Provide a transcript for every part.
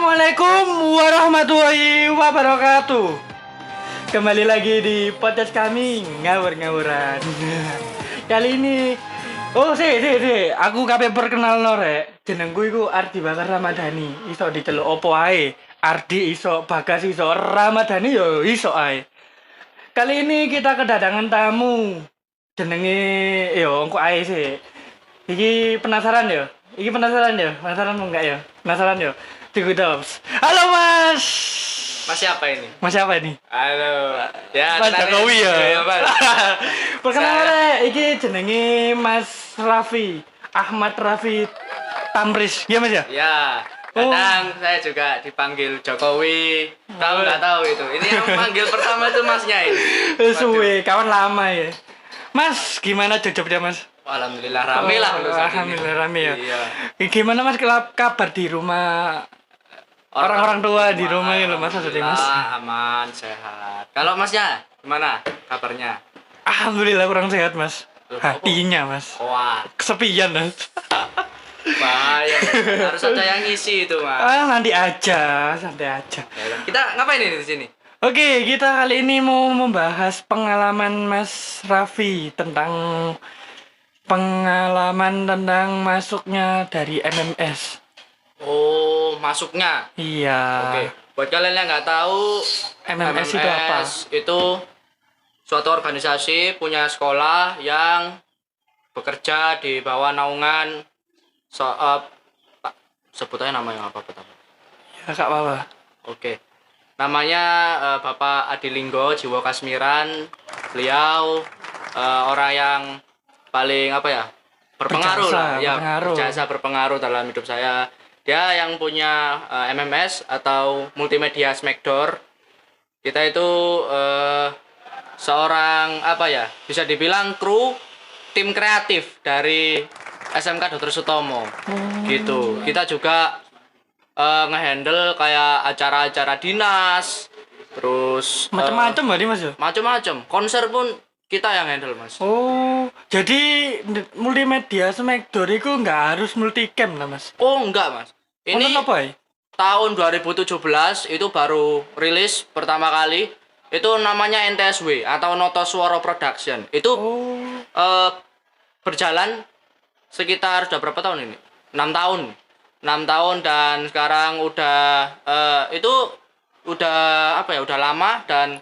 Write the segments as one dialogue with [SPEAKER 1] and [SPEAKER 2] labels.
[SPEAKER 1] Assalamualaikum warahmatullahi wabarakatuh. Kembali lagi di podcast kami ngawur-ngawuran. Kali ini aku kabeh perkenalno rek. Jenengku iku Ardi Bakar Ramadhani. Iso diceluk opo ae. Ardi iso, Bagas iso, Ramadhani yo iso ae. Kali ini kita kedatangan tamu. Jenenge yo engko ae sih. Iki penasaran yo? Penasaran enggak ya? Penasaran yo? Tigudops. Halo Mas.
[SPEAKER 2] Mas siapa ini?
[SPEAKER 1] Mas siapa ini?
[SPEAKER 2] Halo. Ya,
[SPEAKER 1] Mas Jokowi ya.
[SPEAKER 2] Iya, Mas.
[SPEAKER 1] Perkenalan rek, iki jenenge Mas Raffi. Ahmad Raffi Tamris. Iya Mas ya?
[SPEAKER 2] Ya. Kadang saya juga dipanggil Jokowi. Tahu nggak tahu itu. Ini yang manggil pertama itu Masnya ini.
[SPEAKER 1] Suwe, kawan lama ya. Mas, gimana Jogja Mas?
[SPEAKER 2] Alhamdulillah rame lah untuk saat ini.
[SPEAKER 1] Alhamdulillah rame ya.
[SPEAKER 2] Iya.
[SPEAKER 1] Gimana Mas kabar di rumah? Orang-orang tua di rumah ini loh Mas, maksudnya Mas.
[SPEAKER 2] Aman, sehat. Kalau Masnya gimana kabarnya?
[SPEAKER 1] Alhamdulillah kurang sehat Mas.
[SPEAKER 2] Loh,
[SPEAKER 1] Hatinya Mas.
[SPEAKER 2] Wah,
[SPEAKER 1] Kesepian Mas.
[SPEAKER 2] bahaya. Harus ada yang ngisi itu, Mas.
[SPEAKER 1] Nanti aja, santai aja.
[SPEAKER 2] Kita ngapain ini di sini?
[SPEAKER 1] Oke, kita kali ini mau membahas pengalaman Mas Raffi tentang masuknya dari MMS.
[SPEAKER 2] Oh, masuknya.
[SPEAKER 1] Iya.
[SPEAKER 2] Oke. Buat kalian yang nggak tahu,
[SPEAKER 1] MMS itu apa?
[SPEAKER 2] Itu suatu organisasi punya sekolah yang bekerja di bawah naungan sebutannya namanya apa pertama?
[SPEAKER 1] Ya, Kak Bapak.
[SPEAKER 2] Oke. Namanya Bapak Adi Linggo Jiwo Kasmiran. Beliau orang yang paling berpengaruh berpengaruh dalam hidup saya. Dia yang punya MMS atau Multimedia Smackdoor. Kita itu seorang bisa dibilang kru tim kreatif dari SMK Dr. Sutomo. Gitu. Kita juga ngehandle kayak acara-acara dinas, terus
[SPEAKER 1] Macam-macam berarti Mas ya?
[SPEAKER 2] macam-macam. Konser pun kita yang handle, Mas.
[SPEAKER 1] Oh, jadi Multimedia Smackdoor itu nggak harus multicam lah Mas?
[SPEAKER 2] Oh, enggak, Mas. Ini
[SPEAKER 1] apa ya?
[SPEAKER 2] tahun 2017 itu baru rilis pertama kali. Itu namanya NTSW atau Notosuara Production. Itu berjalan sekitar udah berapa tahun ini? 6 tahun. 6 tahun dan sekarang udah udah lama. Dan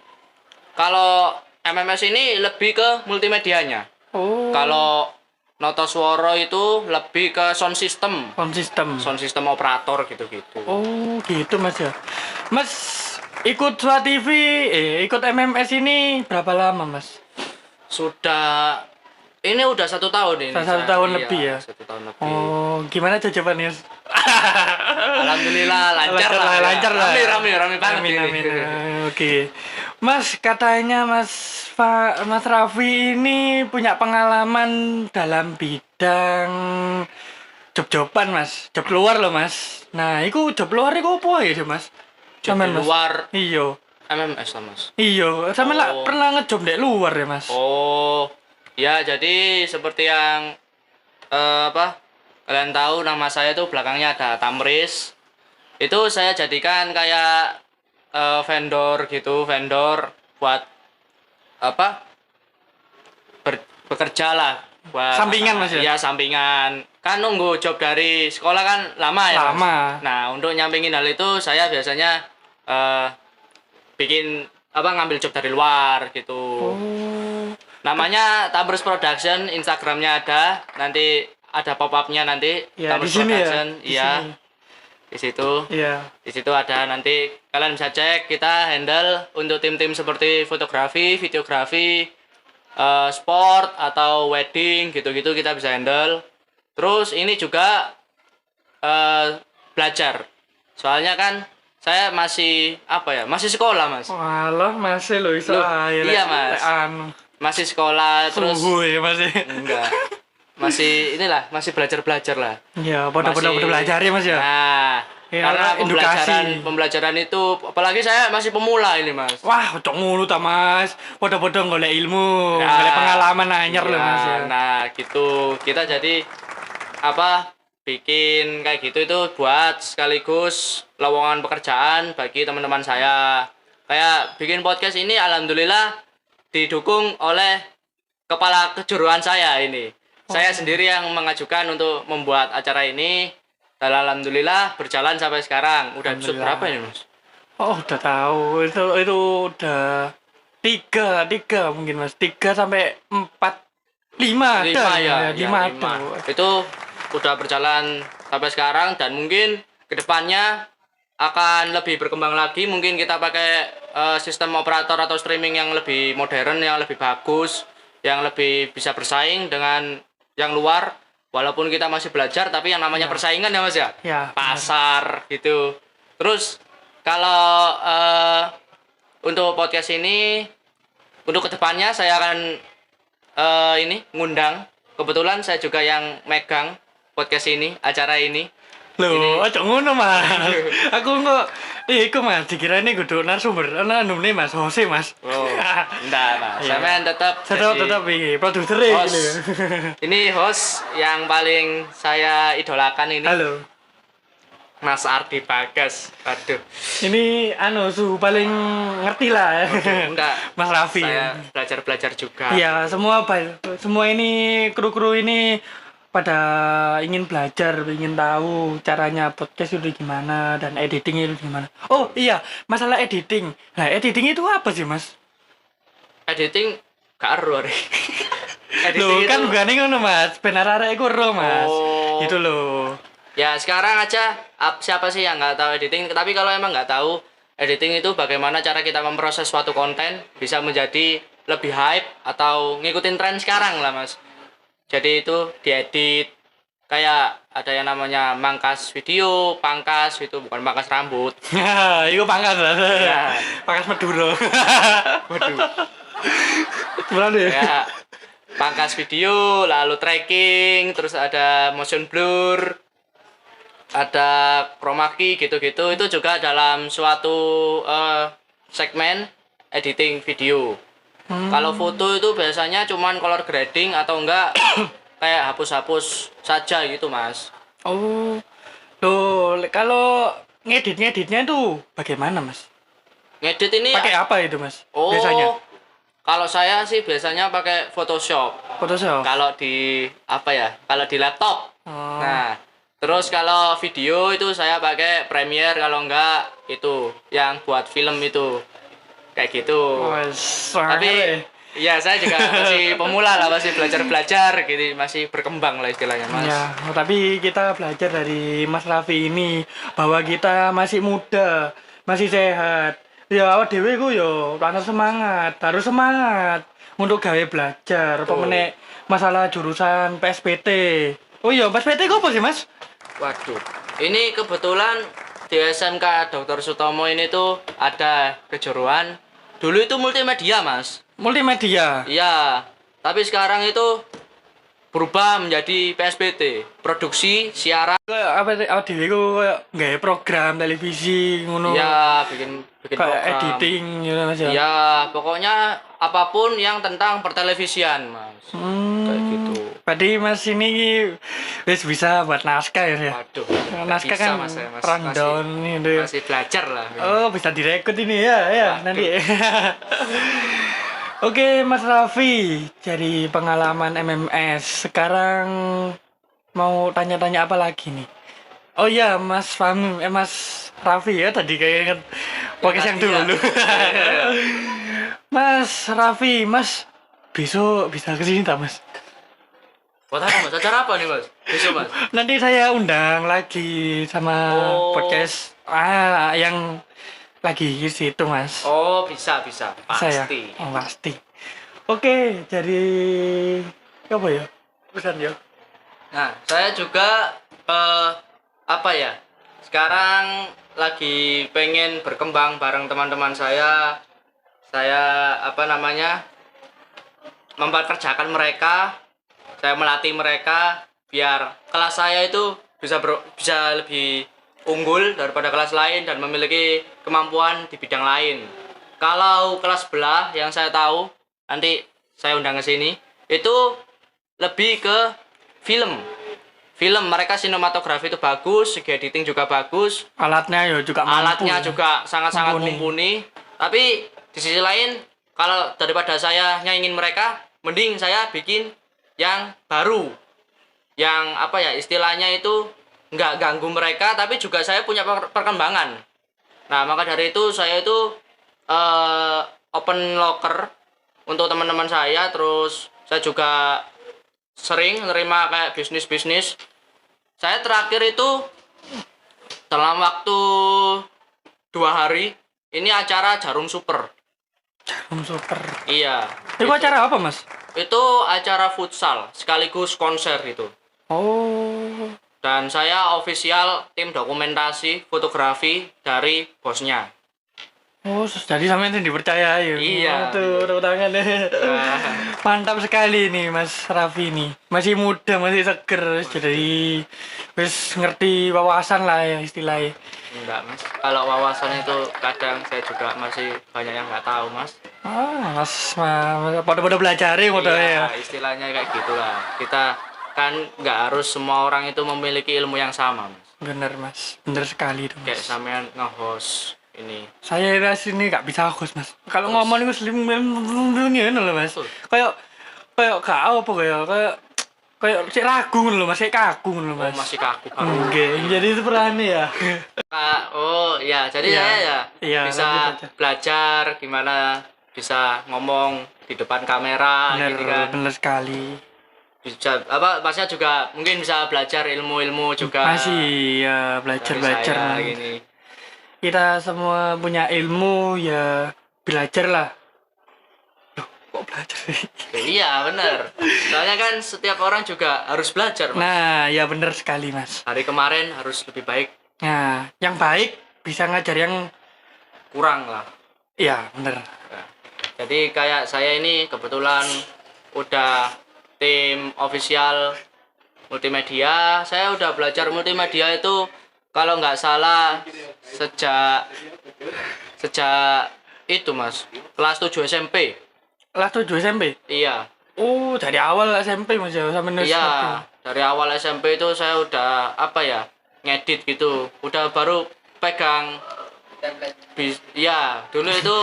[SPEAKER 2] kalau MMS ini lebih ke multimedianya. Kalau Notosuara itu lebih ke sound system operator gitu-gitu.
[SPEAKER 1] Oh gitu Mas ya. Mas ikut SWA TV, ikut MMS ini berapa lama Mas?
[SPEAKER 2] Ini udah 1 tahun ini.
[SPEAKER 1] 1 tahun lebih ya?
[SPEAKER 2] 1 tahun lebih.
[SPEAKER 1] Oh, gimana jawabannya?
[SPEAKER 2] Alhamdulillah lancar lah. Rame banget.
[SPEAKER 1] Amin. Oke. Mas, katanya Mas Raffi ini punya pengalaman dalam bidang job-joban Mas. Job luar loh Mas. Nah, itu job luar itu apa ya Mas?
[SPEAKER 2] Job di luar.
[SPEAKER 1] Iya.
[SPEAKER 2] MMS lah Mas.
[SPEAKER 1] Iya, sama lah pernah ngejob di luar ya Mas.
[SPEAKER 2] Oh. Ya, jadi seperti yang kalian tahu nama saya tuh belakangnya ada Tamris. Itu saya jadikan kayak vendor buat bekerja lah buat
[SPEAKER 1] sampingan Mas ya?
[SPEAKER 2] Ya, sampingan. Kan nunggu job dari sekolah kan lama ya.
[SPEAKER 1] Lama.
[SPEAKER 2] Mas? Nah, untuk nyampingin hal itu saya biasanya ngambil job dari luar gitu. Namanya Tamris Production, Instagramnya ada, nanti ada pop-up-nya nanti.
[SPEAKER 1] Ya,
[SPEAKER 2] Tamris
[SPEAKER 1] di sini
[SPEAKER 2] Production,
[SPEAKER 1] ya.
[SPEAKER 2] Di situ.
[SPEAKER 1] Iya.
[SPEAKER 2] Di situ ada, nanti kalian bisa cek. Kita handle untuk tim-tim seperti fotografi, videografi, sport atau wedding gitu-gitu kita bisa handle. Terus ini juga belajar. Soalnya kan saya masih masih sekolah Mas.
[SPEAKER 1] Walah, masih loh iso ae.
[SPEAKER 2] Iya Mas. Masih sekolah terus.
[SPEAKER 1] Ya masih.
[SPEAKER 2] Enggak. Masih belajar lah.
[SPEAKER 1] Ya, bodoh-bodoh belajar ya Mas ya.
[SPEAKER 2] Nah,
[SPEAKER 1] ya,
[SPEAKER 2] karena
[SPEAKER 1] edukasi.
[SPEAKER 2] pembelajaran itu apalagi saya masih pemula ini Mas.
[SPEAKER 1] Wah, cok mulu ta Mas. Bodoh-bodoh golek ilmu, golek pengalaman anyar loh Mas ya.
[SPEAKER 2] Nah, gitu. Kita jadi bikin kayak gitu itu buat sekaligus lowongan pekerjaan bagi teman-teman saya. Kayak bikin podcast ini alhamdulillah didukung oleh kepala kejuruan saya ini. Saya sendiri yang mengajukan untuk membuat acara ini. Dan alhamdulillah berjalan sampai sekarang. Udah episode berapa ini, Mas?
[SPEAKER 1] Oh, udah tahu. Itu udah tiga mungkin Mas. 3 sampai 4 5 ada.
[SPEAKER 2] 5 ya,
[SPEAKER 1] 5
[SPEAKER 2] ya,
[SPEAKER 1] ada.
[SPEAKER 2] 5. Itu udah berjalan sampai sekarang dan mungkin kedepannya akan lebih berkembang lagi. Mungkin kita pakai sistem operator atau streaming yang lebih modern, yang lebih bagus, yang lebih bisa bersaing dengan yang luar. Walaupun kita masih belajar, tapi yang namanya persaingan ya Mas ya.
[SPEAKER 1] Ya,
[SPEAKER 2] Pasar gitu. Terus kalau untuk podcast ini, untuk kedepannya saya akan ini ngundang. Kebetulan saya juga yang megang podcast ini, acara ini.
[SPEAKER 1] Loh, aja ngono Mas. Aku kok iku Mas, dikira ini kudu narasumber. Anu nih Mas, Jose Mas.
[SPEAKER 2] Oh, enggak Mas.
[SPEAKER 1] Iya.
[SPEAKER 2] Sampean tetap
[SPEAKER 1] Tetap iki produser
[SPEAKER 2] host.
[SPEAKER 1] gitu.
[SPEAKER 2] Ini host yang paling saya idolakan ini.
[SPEAKER 1] Halo.
[SPEAKER 2] Mas Ardi Bagas. Aduh.
[SPEAKER 1] Ini suhu paling ngerti lah.
[SPEAKER 2] Enggak.
[SPEAKER 1] Mas Raffi.
[SPEAKER 2] Saya belajar-belajar juga.
[SPEAKER 1] Iya, semua ini kru-kru ini pada ingin belajar, ingin tahu caranya podcast itu gimana dan editing itu gimana. Oh iya, masalah editing. Nah, editing itu apa sih Mas?
[SPEAKER 2] Editing gak ero rek.
[SPEAKER 1] Loh, kan bukan ngono Mas, benar arek iku ero Mas.
[SPEAKER 2] Oh.
[SPEAKER 1] Gitu loh.
[SPEAKER 2] Ya sekarang aja siapa sih yang nggak tahu editing? Tapi kalau emang nggak tahu editing itu bagaimana cara kita memproses suatu konten bisa menjadi lebih hype atau ngikutin tren sekarang lah Mas. Jadi itu diedit kayak ada yang namanya mangkas video, pangkas itu bukan pangkas rambut.
[SPEAKER 1] Iku pangkas lah.
[SPEAKER 2] Ya.
[SPEAKER 1] Pangkas Madura.
[SPEAKER 2] Waduh.
[SPEAKER 1] Benar deh.
[SPEAKER 2] Ya pangkas video, lalu tracking, terus ada motion blur, ada chroma key gitu-gitu. Itu juga dalam suatu segmen editing video. Kalau foto itu biasanya cuman color grading atau enggak kayak hapus-hapus saja gitu Mas.
[SPEAKER 1] Oh. Loh, kalau ngeditnya tuh bagaimana Mas?
[SPEAKER 2] Ngedit ini
[SPEAKER 1] Pakai apa itu Mas?
[SPEAKER 2] oh,
[SPEAKER 1] Biasanya?
[SPEAKER 2] kalau saya sih biasanya pakai Photoshop.
[SPEAKER 1] Photoshop.
[SPEAKER 2] Kalau di apa ya? Kalau di laptop.
[SPEAKER 1] Oh.
[SPEAKER 2] Nah, terus kalau video itu saya pakai Premiere, kalau enggak itu yang buat film itu. Kayak gitu. Tapi ya saya juga masih pemula lah, masih belajar-belajar gitu, masih berkembang lah istilahnya Mas.
[SPEAKER 1] Ya, tapi kita belajar dari Mas Raffi ini bahwa kita masih muda, masih sehat. Ya awak dhewe ku yo harus semangat untuk gawe belajar. Pemene masalah jurusan PSPT. Oh iya, PSPT ku apa sih, Mas?
[SPEAKER 2] Waduh. Ini kebetulan di SMK Dr. Sutomo ini tuh ada kejuruan. Dulu itu multimedia, Mas.
[SPEAKER 1] Multimedia.
[SPEAKER 2] Iya, tapi sekarang itu berubah menjadi PSPT, produksi siaran.
[SPEAKER 1] Apa dhewe ku gawe program televisi ngono.
[SPEAKER 2] Ya, bikin
[SPEAKER 1] Kayak
[SPEAKER 2] program.
[SPEAKER 1] editing gitu Mas ya.
[SPEAKER 2] Ya, pokoknya apapun yang tentang pertelevisian, Mas. Kayak gitu.
[SPEAKER 1] Berarti Mas ini wis bisa buat naskah ya.
[SPEAKER 2] Waduh.
[SPEAKER 1] Naskah
[SPEAKER 2] bisa,
[SPEAKER 1] kan
[SPEAKER 2] Mas, ya, Mas.
[SPEAKER 1] rundown itu.
[SPEAKER 2] Masih belajar lah.
[SPEAKER 1] Oh, bisa direkod ini ya,
[SPEAKER 2] Waduh.
[SPEAKER 1] nanti. Oke, Mas Raffi, dari pengalaman MMS, sekarang mau tanya-tanya apa lagi nih? Oh iya, Mas Raffi ya tadi kayak inget podcast yang
[SPEAKER 2] tadi ya.
[SPEAKER 1] dulu. Mas Raffi, Mas besok bisa kesini tak Mas?
[SPEAKER 2] Buat apa, Mas? Acara apa nih, Mas? Besok, Mas?
[SPEAKER 1] Nanti saya undang lagi sama
[SPEAKER 2] Oh.
[SPEAKER 1] podcast yang lagi di situ Mas.
[SPEAKER 2] Oh, bisa.
[SPEAKER 1] Saya.
[SPEAKER 2] Pasti.
[SPEAKER 1] Oh, pasti. Oke, jadi apa ya? Pesan ya.
[SPEAKER 2] Nah, saya juga apa ya? Sekarang lagi pengen berkembang bareng teman-teman saya. Saya mempekerjakan mereka. Saya melatih mereka biar kelas saya itu bisa lebih unggul daripada kelas lain dan memiliki kemampuan di bidang lain. Kalau kelas sebelah yang saya tahu, nanti saya undang ke sini, itu lebih ke film film, mereka sinematografi itu bagus, segi editing juga bagus,
[SPEAKER 1] Alatnya ya juga mampu.
[SPEAKER 2] alatnya juga sangat-sangat
[SPEAKER 1] Mumpuni.
[SPEAKER 2] mumpuni. Tapi di sisi lain, kalau daripada saya nyaingin mereka, mending saya bikin yang baru, yang apa ya istilahnya itu nggak ganggu mereka, tapi juga saya punya perkembangan. Nah, maka dari itu saya itu open locker untuk teman-teman saya. Terus saya juga sering nerima kayak bisnis-bisnis. Saya terakhir itu dalam waktu 2 hari ini acara Jarum Super.
[SPEAKER 1] Super.
[SPEAKER 2] Iya.
[SPEAKER 1] Itu acara apa, Mas?
[SPEAKER 2] Itu acara futsal sekaligus konser itu.
[SPEAKER 1] Oh.
[SPEAKER 2] Dan saya official tim dokumentasi fotografi dari bosnya.
[SPEAKER 1] Oh, jadi sampean yang dipercaya ya.
[SPEAKER 2] Iya.
[SPEAKER 1] Tuh, tepuk tangan. Mantap sekali nih Mas Raffi nih. Masih muda, masih seger, jadi wis ngerti wawasan lah ya istilahnya.
[SPEAKER 2] Enggak, Mas. Kalau wawasan itu kadang saya juga masih banyak yang nggak tahu, Mas.
[SPEAKER 1] Mas, pada belajar ya
[SPEAKER 2] Iya,
[SPEAKER 1] ya.
[SPEAKER 2] istilahnya kayak gitulah. Kita kan nggak harus semua orang itu memiliki ilmu yang sama, Mas.
[SPEAKER 1] Bener Mas, bener sekali itu
[SPEAKER 2] Kayak
[SPEAKER 1] Mas.
[SPEAKER 2] sampean nge-host ini.
[SPEAKER 1] Saya rasa ini gak bisa host Mas. Kalau ngomong itu slim ngene loh Mas.
[SPEAKER 2] Betul.
[SPEAKER 1] Kayak gak apa kayak cek ragu ngono lho Mas, kayak kaku ngono
[SPEAKER 2] Oh,
[SPEAKER 1] Mas.
[SPEAKER 2] masih kaku kaku.
[SPEAKER 1] Oke, jadi itu perannya ya.
[SPEAKER 2] Oh, ya. Jadi
[SPEAKER 1] Iya.
[SPEAKER 2] saya ya
[SPEAKER 1] Iya,
[SPEAKER 2] bisa
[SPEAKER 1] lanjut aja.
[SPEAKER 2] belajar gimana bisa ngomong di depan kamera
[SPEAKER 1] Bener,
[SPEAKER 2] gitu kan.
[SPEAKER 1] bener sekali.
[SPEAKER 2] Bisa apa masnya juga mungkin bisa belajar ilmu-ilmu juga
[SPEAKER 1] Masih ya
[SPEAKER 2] dari
[SPEAKER 1] belajar
[SPEAKER 2] saya
[SPEAKER 1] Mas.
[SPEAKER 2] gini.
[SPEAKER 1] Kita semua punya ilmu ya belajar lah. Loh, kok belajar sih?
[SPEAKER 2] Iya, bener. Soalnya kan setiap orang juga harus belajar, Mas.
[SPEAKER 1] Nah, ya bener sekali Mas.
[SPEAKER 2] Hari kemarin harus lebih baik,
[SPEAKER 1] Nah, yang baik bisa ngajar yang
[SPEAKER 2] kurang lah.
[SPEAKER 1] ya bener.
[SPEAKER 2] Nah, jadi kayak saya ini kebetulan udah tim official multimedia. Saya udah belajar multimedia itu kalau nggak salah sejak itu Mas, kelas 7 SMP.
[SPEAKER 1] Kelas 7 SMP.
[SPEAKER 2] Iya.
[SPEAKER 1] Oh, dari awal SMP Mas ya sampai nulis.
[SPEAKER 2] Iya, dari awal SMP itu saya udah apa ya ngedit gitu, udah baru pegang iya dulu itu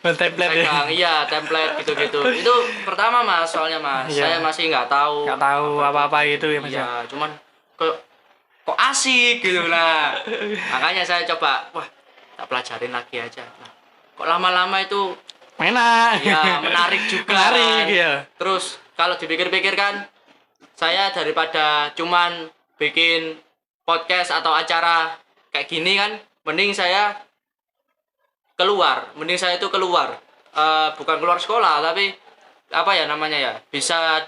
[SPEAKER 1] template ya.
[SPEAKER 2] pegang iya template gitu-gitu. Itu pertama Mas, soalnya Mas
[SPEAKER 1] Iya.
[SPEAKER 2] saya masih nggak tahu
[SPEAKER 1] Nggak tahu apa-apa gitu ya Mas ya.
[SPEAKER 2] iya, cuman kok asik gitu lah. Makanya saya coba, wah tak pelajarin lagi aja. Nah, kok lama-lama itu
[SPEAKER 1] Enak.
[SPEAKER 2] ya menarik juga
[SPEAKER 1] Menarik
[SPEAKER 2] kan.
[SPEAKER 1] ya.
[SPEAKER 2] Terus kalau dipikir-pikir kan, saya daripada cuman bikin podcast atau acara kayak gini kan, mending saya itu keluar. Bukan keluar sekolah, tapi apa ya namanya ya, bisa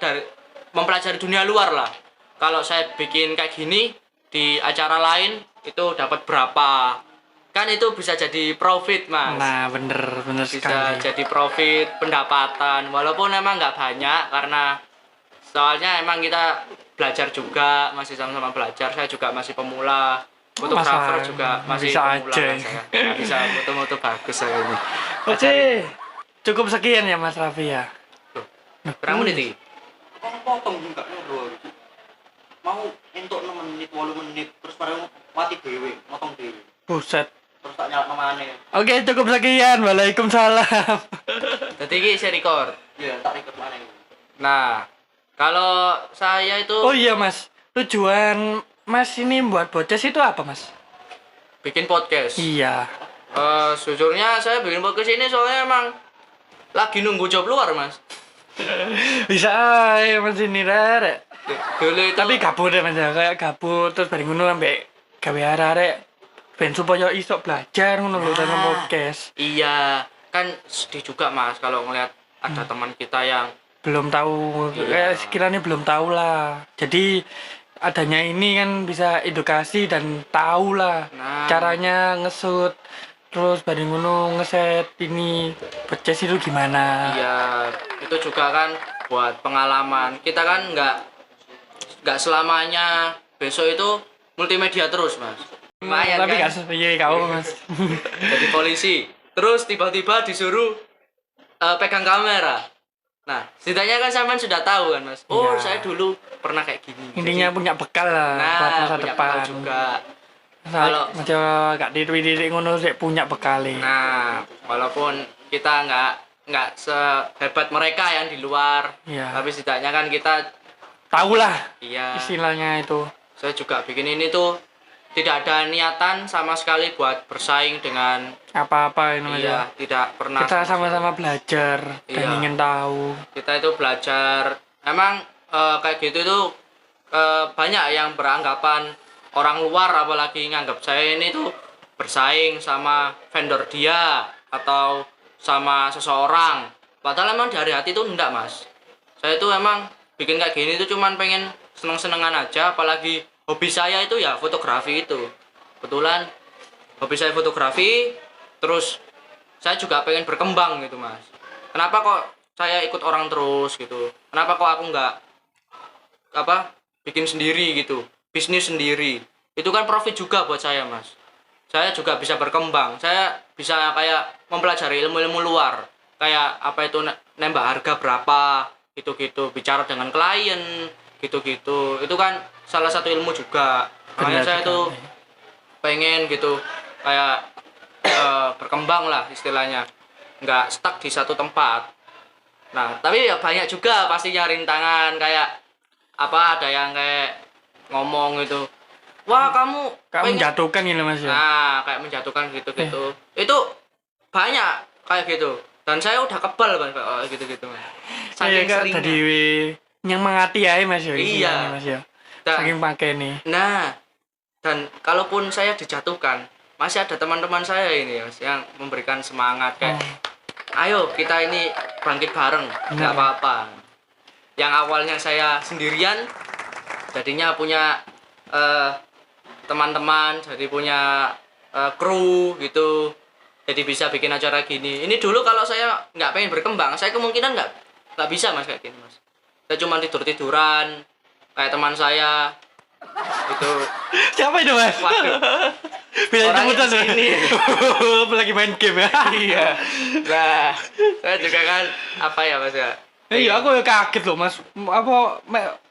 [SPEAKER 2] mempelajari dunia luar lah. Kalau saya bikin kayak gini di acara lain itu dapat berapa, kan itu bisa jadi profit Mas.
[SPEAKER 1] Nah, bener
[SPEAKER 2] Bisa
[SPEAKER 1] sekali.
[SPEAKER 2] jadi profit pendapatan, walaupun emang nggak banyak karena soalnya emang kita belajar juga, masih sama-sama belajar. Saya juga masih pemula, fotografer
[SPEAKER 1] Masa
[SPEAKER 2] juga masih
[SPEAKER 1] bisa
[SPEAKER 2] pemula
[SPEAKER 1] aja.
[SPEAKER 2] lah saya. Nggak bisa foto-foto bagus saya ini.
[SPEAKER 1] Oke. Cukup sekian ya Mas Raffi ya.
[SPEAKER 2] Berapa menit ini?
[SPEAKER 3] potong enggak ngobrol mau entuk 6 menit 8 menit terus bareng mati dhewe motong dhewe
[SPEAKER 1] Buset.
[SPEAKER 3] terus tak nyala maneh
[SPEAKER 1] Oke, cukup sekian. Waalaikumsalam.
[SPEAKER 2] Jadi ini saya record.
[SPEAKER 3] ya tak record maneh
[SPEAKER 2] Nah, kalau saya itu
[SPEAKER 1] Oh iya Mas, tujuan Mas ini buat podcast itu apa Mas?
[SPEAKER 2] bikin podcast.
[SPEAKER 1] Iya.
[SPEAKER 2] Sejujurnya saya bikin podcast ini soalnya emang lagi nunggu job luar Mas.
[SPEAKER 1] Bisa aja Mas ini rek.
[SPEAKER 2] Dulu itu
[SPEAKER 1] Tapi gabut ya Mas ya, kayak gabut terus bareng ngono ambek gawe arek ben supaya iso belajar ngono lho dalam podcast.
[SPEAKER 2] iya, kan sedih juga Mas kalau ngeliat ada teman kita yang
[SPEAKER 1] Belum tahu,
[SPEAKER 2] Iya.
[SPEAKER 1] sekiranya belum tahu lah. Jadi adanya ini kan bisa edukasi dan tahu lah
[SPEAKER 2] Nah.
[SPEAKER 1] caranya ngesut terus bareng ngono ngeset ini podcast itu gimana.
[SPEAKER 2] iya itu juga kan buat pengalaman. Kita kan nggak selamanya besok itu multimedia terus Mas. Lumayan
[SPEAKER 1] Tapi
[SPEAKER 2] kan?
[SPEAKER 1] gak sesuai kau Mas.
[SPEAKER 2] Jadi polisi. Terus tiba-tiba disuruh pegang kamera. Nah, setidaknya kan sampean sudah tahu kan, Mas. Oh,
[SPEAKER 1] Iya.
[SPEAKER 2] saya dulu pernah kayak gini.
[SPEAKER 1] Intinya punya bekal lah buat
[SPEAKER 2] Nah,
[SPEAKER 1] masa
[SPEAKER 2] punya
[SPEAKER 1] depan.
[SPEAKER 2] bekal juga.
[SPEAKER 1] Kalau
[SPEAKER 2] Kalau-
[SPEAKER 1] macam gak didik ngono sih punya bekal.
[SPEAKER 2] Nah, walaupun kita nggak sehebat mereka yang di luar,
[SPEAKER 1] Iya.
[SPEAKER 2] tapi setidaknya kan kita,
[SPEAKER 1] Tahu lah
[SPEAKER 2] iya,
[SPEAKER 1] istilahnya itu.
[SPEAKER 2] saya juga bikin ini tuh tidak ada niatan sama sekali buat bersaing dengan,
[SPEAKER 1] Apa-apa ini
[SPEAKER 2] iya,
[SPEAKER 1] aja.
[SPEAKER 2] tidak pernah.
[SPEAKER 1] Kita sama-sama belajar dan
[SPEAKER 2] Iya.
[SPEAKER 1] ingin tahu.
[SPEAKER 2] Kita itu belajar, emang kayak gitu tuh banyak yang beranggapan orang luar apalagi nganggap saya ini tuh bersaing sama vendor dia atau sama seseorang, padahal emang dari hati tuh enggak, Mas. Saya tuh emang bikin kayak gini tuh cuman pengen seneng-senengan aja, apalagi hobi saya itu ya fotografi itu. Kebetulan hobi saya fotografi, terus saya juga pengen berkembang gitu, Mas. Kenapa kok saya ikut orang terus gitu? Kenapa kok aku nggak bikin sendiri gitu, bisnis sendiri? Itu kan profit juga buat saya, Mas. Saya juga bisa berkembang, saya bisa kayak mempelajari ilmu-ilmu luar, kayak apa itu nembak harga berapa gitu-gitu, bicara dengan klien gitu-gitu. Itu kan salah satu ilmu juga. Makanya
[SPEAKER 1] Benar
[SPEAKER 2] saya
[SPEAKER 1] sekali.
[SPEAKER 2] tuh pengen gitu kayak berkembang lah istilahnya, nggak stuck di satu tempat. Nah, tapi ya banyak juga pastinya rintangan, kayak ada yang kayak ngomong gitu, wah kamu
[SPEAKER 1] Kamu
[SPEAKER 2] pengen-"
[SPEAKER 1] menjatuhkan ini Mas ya.
[SPEAKER 2] nah kayak menjatuhkan gitu-gitu. Itu banyak kayak gitu, dan saya udah kebal Mas kayak gitu-gitu, Mas.
[SPEAKER 1] Saya
[SPEAKER 2] Saking
[SPEAKER 1] kan
[SPEAKER 2] seringnya.
[SPEAKER 1] tadi yang mengati aja Mas ya.
[SPEAKER 2] Iya.
[SPEAKER 1] istilahnya, Mas ya.
[SPEAKER 2] Dan-
[SPEAKER 1] Saking pakai nih.
[SPEAKER 2] Nah, dan kalaupun saya dijatuhkan, masih ada teman-teman saya ini, Mas, yang memberikan semangat kayak, ayo kita ini bangkit bareng, nggak
[SPEAKER 1] Benar.
[SPEAKER 2] apa-apa. Yang awalnya saya sendirian, jadinya punya teman-teman, jadi punya kru gitu, jadi bisa bikin acara gini. Ini dulu kalau saya nggak pengen berkembang, saya kemungkinan nggak bisa, Mas, kayak gini, Mas. Saya cuma tidur-tiduran kayak teman saya itu.
[SPEAKER 1] Siapa itu Mas?
[SPEAKER 2] Waduh.
[SPEAKER 1] Bila
[SPEAKER 2] Orangnya
[SPEAKER 1] jemputan
[SPEAKER 2] kesini.
[SPEAKER 1] lagi main game ya.
[SPEAKER 2] Iya. Nah, saya juga kan Mas ya.
[SPEAKER 1] Iya, aku ya kaget loh Mas.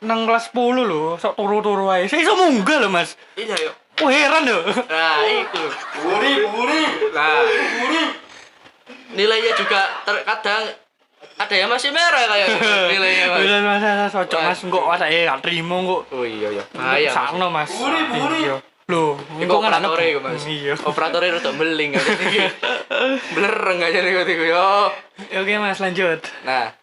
[SPEAKER 1] Nang kelas 10 loh, sok turu-turu aja. Saya iso munggah loh Mas.
[SPEAKER 2] Iya yuk.
[SPEAKER 1] Aku heran loh.
[SPEAKER 2] Nah, itu.
[SPEAKER 3] Buri.
[SPEAKER 2] Nah, nilainya juga terkadang ada yang masih merah kayak nilainya, Mas.
[SPEAKER 1] Udah Mas, cocok Mas kok gak terima kok.
[SPEAKER 2] Oh iya ya. Bahaya. Mas.
[SPEAKER 1] Sakno Mas.
[SPEAKER 3] Buri.
[SPEAKER 1] Iya. Loh,
[SPEAKER 2] Iku
[SPEAKER 1] kok nggak
[SPEAKER 2] operatore
[SPEAKER 1] anak-
[SPEAKER 2] iku, Mas.
[SPEAKER 1] Iya.
[SPEAKER 2] Operatore rada meling aja iki. Blereng aja iku yo.
[SPEAKER 1] Oke Mas, lanjut.
[SPEAKER 2] Nah,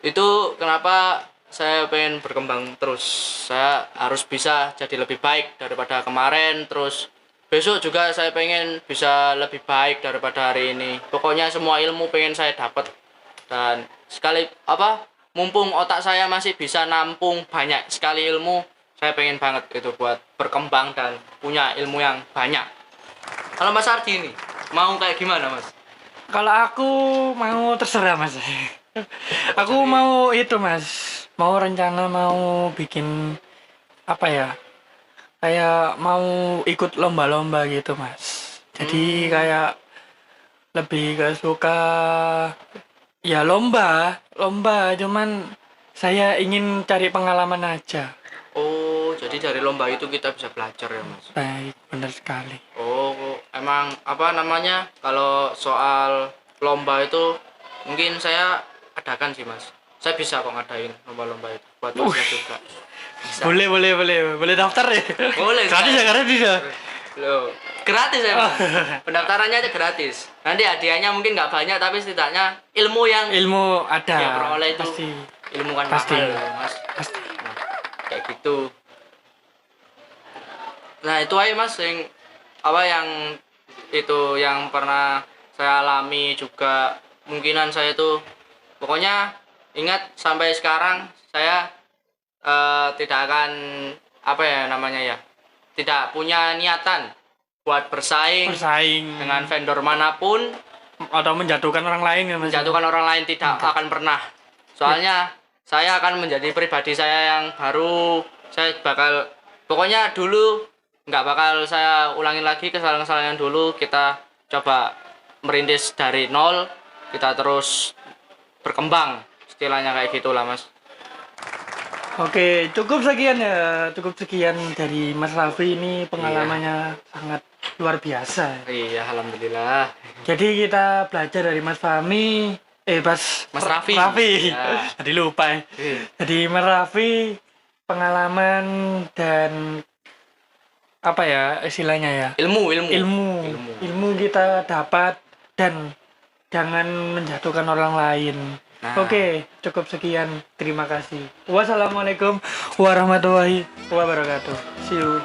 [SPEAKER 2] itu kenapa saya pengen berkembang terus. Saya harus bisa jadi lebih baik daripada kemarin. Terus besok juga saya pengen bisa lebih baik daripada hari ini. Pokoknya semua ilmu pengen saya dapat. Dan sekali mumpung otak saya masih bisa nampung banyak sekali ilmu, saya pengen banget itu buat berkembang dan punya ilmu yang banyak. Kalau Mas Ardi ini mau kayak gimana, Mas?
[SPEAKER 1] Kalau aku mau terserah Mas. Aku mau itu Mas. Mau rencana mau bikin apa ya? Kayak mau ikut lomba-lomba gitu Mas. Jadi kayak lebih ke suka ya lomba cuman saya ingin cari pengalaman aja.
[SPEAKER 2] Oh, jadi dari lomba itu kita bisa belajar ya, Mas?
[SPEAKER 1] Baik, benar sekali.
[SPEAKER 2] Oh, emang kalau soal lomba itu mungkin saya adakan sih, Mas. Saya bisa kok ngadain lomba-lomba itu buat Masnya juga. Bisa.
[SPEAKER 1] Boleh daftar ya.
[SPEAKER 2] Boleh.
[SPEAKER 1] Gratis ya, gratis ya.
[SPEAKER 2] Loh, gratis ya, Mas. Pendaftarannya aja gratis. Nanti hadiahnya mungkin nggak banyak, tapi setidaknya ilmu yang
[SPEAKER 1] Ilmu ada.
[SPEAKER 2] ya peroleh itu
[SPEAKER 1] Pasti.
[SPEAKER 2] ilmu kan
[SPEAKER 1] Pasti.
[SPEAKER 2] mahal, Mas.
[SPEAKER 1] Pasti.
[SPEAKER 2] Nah, kayak gitu. Nah, itu aja Mas yang itu yang pernah saya alami juga. Mungkinan saya itu pokoknya ingat sampai sekarang saya tidak akan tidak punya niatan buat bersaing dengan vendor manapun,
[SPEAKER 1] atau menjatuhkan orang lain ya Mas.
[SPEAKER 2] menjatuhkan orang lain tidak akan pernah. Soalnya saya akan menjadi pribadi saya yang baru. Saya bakal pokoknya dulu nggak bakal saya ulangin lagi kesalahan-kesalahan dulu. Kita coba merintis dari nol, kita terus berkembang istilahnya kayak gitulah Mas.
[SPEAKER 1] Oke, cukup sekian ya. Cukup sekian dari Mas Raffi, ini pengalamannya sangat luar biasa.
[SPEAKER 2] Iya, alhamdulillah.
[SPEAKER 1] Jadi kita belajar dari Mas Fahmi,
[SPEAKER 2] Mas Raffi. Ya.
[SPEAKER 1] Tadi lupa ya. Jadi Mas Raffi pengalaman dan apa ya istilahnya ya? Ilmu kita dapat dan jangan menjatuhkan orang lain.
[SPEAKER 2] Nah.
[SPEAKER 1] Oke, cukup sekian. Terima kasih. Wassalamualaikum warahmatullahi wabarakatuh. See you.